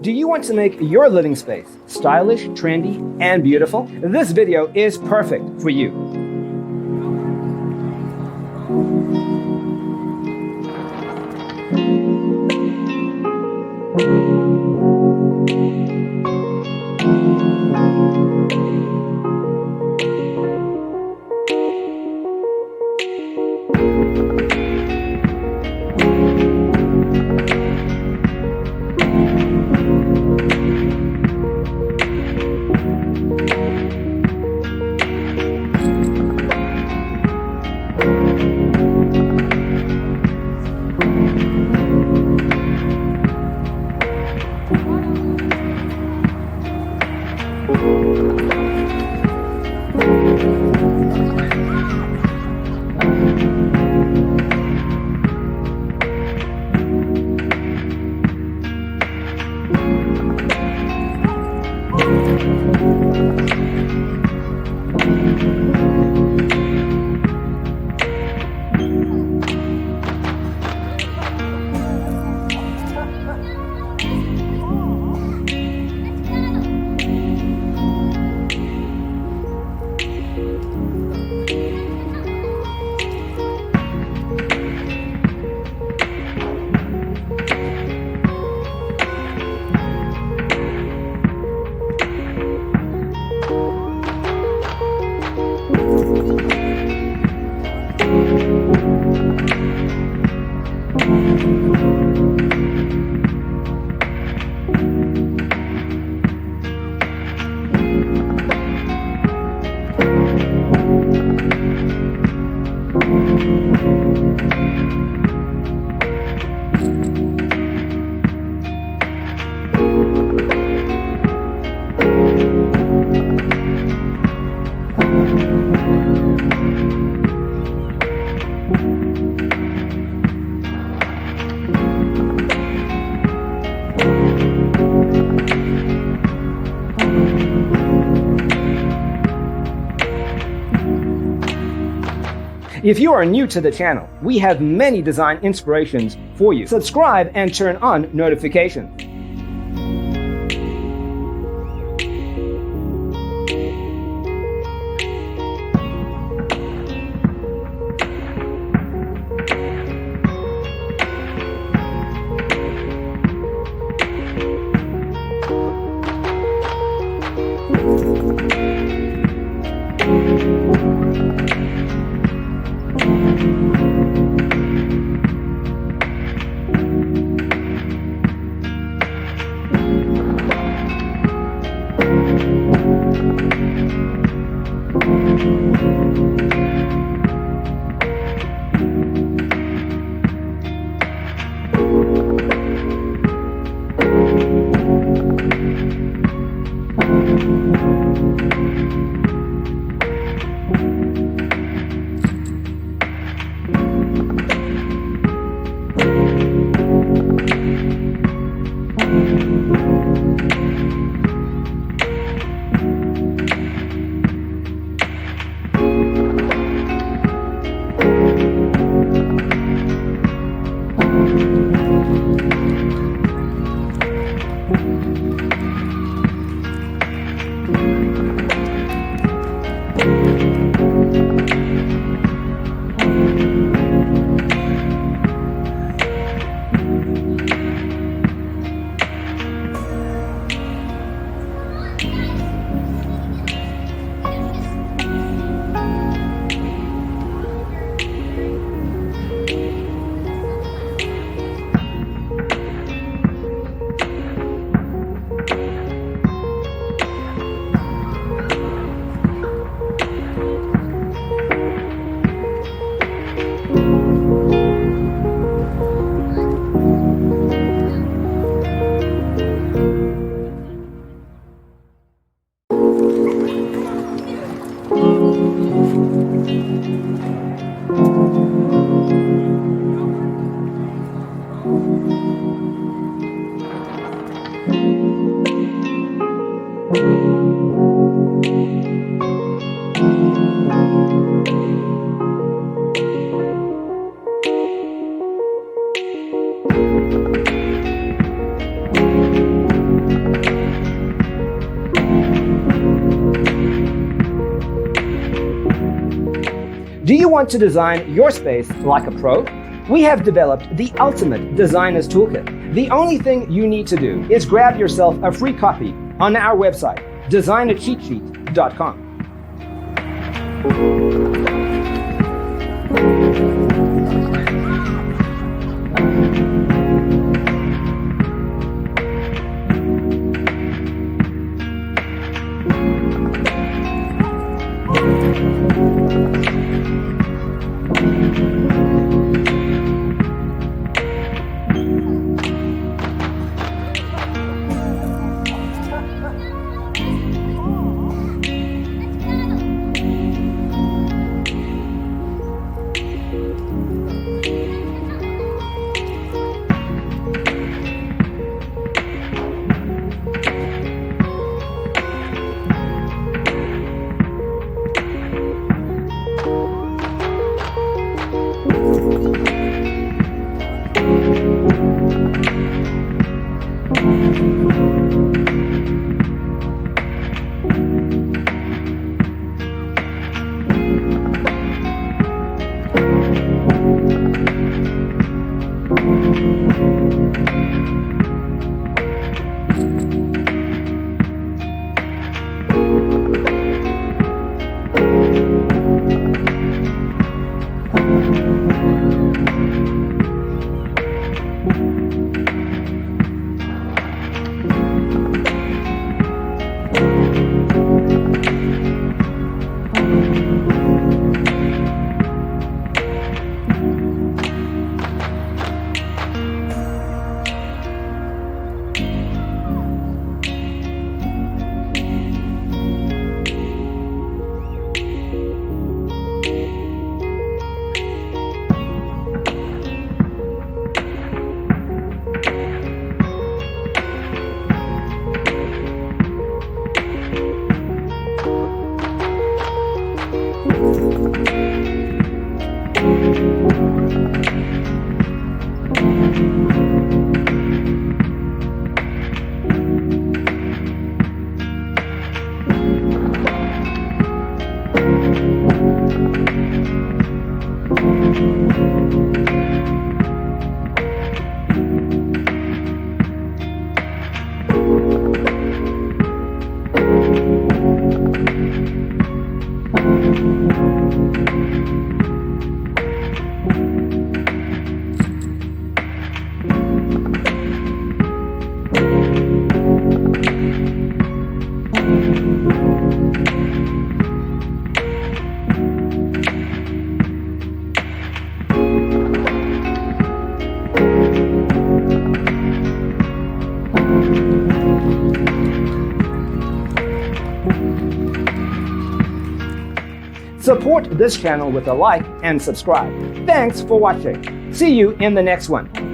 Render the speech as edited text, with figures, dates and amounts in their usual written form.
Do you want to make your living space stylish, trendy, and beautiful? This video is perfect for you. If you are new to the channel, we have many design inspirations for you. Subscribe and turn on notifications. Do you want to design your space like a pro? We have developed the ultimate designer's toolkit. The only thing you need to do is grab yourself a free copy on our website, designercheatsheet.com. Support this channel with a like and subscribe. Thanks for watching. See you in the next one.